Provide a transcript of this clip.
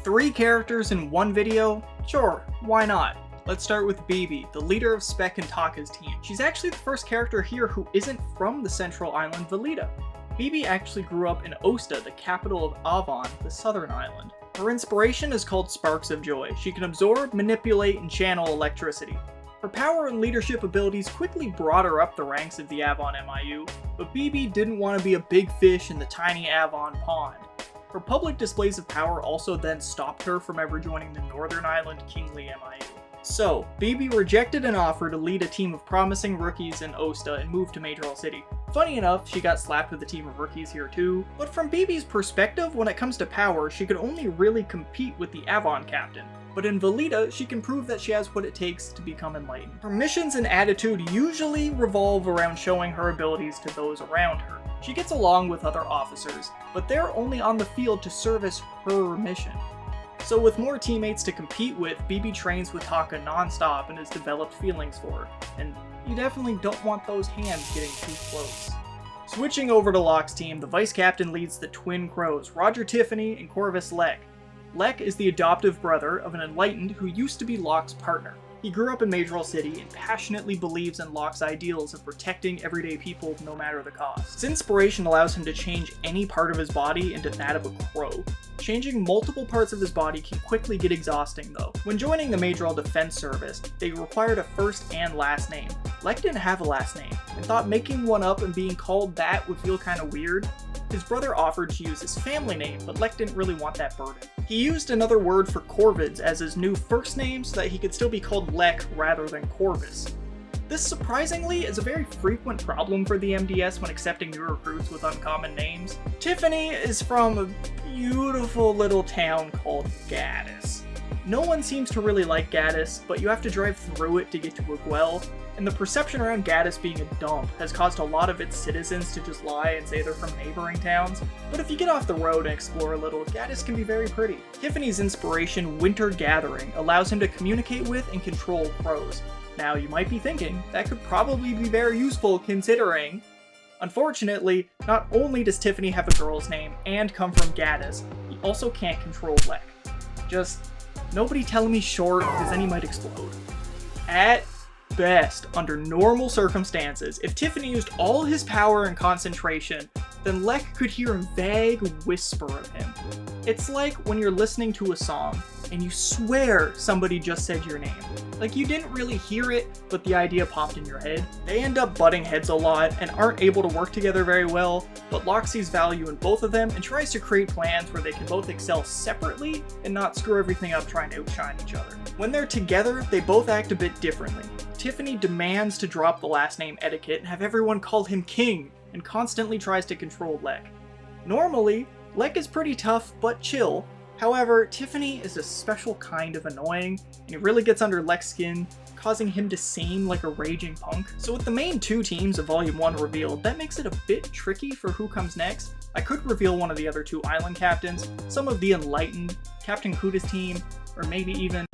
3 characters in one video? Sure, why not? Let's start with Bibi, the leader of Spec and Taka's team. She's actually the first character here who isn't from the central island Velita. Bibi actually grew up in Osta, the capital of Avon, the southern island. Her inspiration is called Sparks of Joy. She can absorb, manipulate, and channel electricity. Her power and leadership abilities quickly brought her up the ranks of the Avon MIU, but Bibi didn't want to be a big fish in the tiny Avon pond. Her public displays of power also then stopped her from ever joining the Northern Island Kingly MIU. So, Bibi rejected an offer to lead a team of promising rookies in Osta and moved to Maidral City. Funny enough, she got slapped with a team of rookies here too, but from Bibi's perspective, when it comes to power, she could only really compete with the Avon captain. But in Velita, she can prove that she has what it takes to become enlightened. Her missions and attitude usually revolve around showing her abilities to those around her. She gets along with other officers, but they're only on the field to service her mission. So with more teammates to compete with, Bibi trains with Taka non-stop and has developed feelings for her, and you definitely don't want those hands getting too close. Switching over to Locke's team, the vice captain leads the twin crows, Roger Tiffany and Corvus Lek. Lek is the adoptive brother of an enlightened who used to be Locke's partner. He grew up in Maidral City and passionately believes in Locke's ideals of protecting everyday people no matter the cost. His inspiration allows him to change any part of his body into that of a crow. Changing multiple parts of his body can quickly get exhausting though. When joining the Maidral Defense Service, they required a first and last name. Lek didn't have a last name, and thought making one up and being called that would feel kinda weird. His brother offered to use his family name, but Lek didn't really want that burden. He used another word for Corvids as his new first name so that he could still be called Lek rather than Corvus. This surprisingly is a very frequent problem for the MDS when accepting new recruits with uncommon names. Tiffany is from a beautiful little town called Gaddis. No one seems to really like Gaddis, but you have to drive through it to get to Aguel, and the perception around Gaddis being a dump has caused a lot of its citizens to just lie and say they're from neighboring towns. But if you get off the road and explore a little, Gaddis can be very pretty. Tiffany's inspiration, Winter Gathering, allows him to communicate with and control crows. Now you might be thinking, that could probably be very useful considering... Unfortunately, not only does Tiffany have a girl's name and come from Gaddis, he also can't control Lek. Just, nobody tell me short, because then he might explode. At best, under normal circumstances, if Tiffany used all his power and concentration, then Lek could hear a vague whisper of him. It's like when you're listening to a song, and you swear somebody just said your name. Like you didn't really hear it, but the idea popped in your head. They end up butting heads a lot and aren't able to work together very well, but Locke sees value in both of them and tries to create plans where they can both excel separately and not screw everything up trying to outshine each other. When they're together, they both act a bit differently. Tiffany demands to drop the last name etiquette and have everyone call him King, and constantly tries to control Lek. Normally, Lek is pretty tough but chill. However, Tiffany is a special kind of annoying, and it really gets under Lek's skin, causing him to seem like a raging punk. So with the main 2 teams of Volume 1 revealed, that makes it a bit tricky for who comes next. I could reveal one of the other 2 island captains, some of the Enlightened, Captain Kuta's team, or maybe even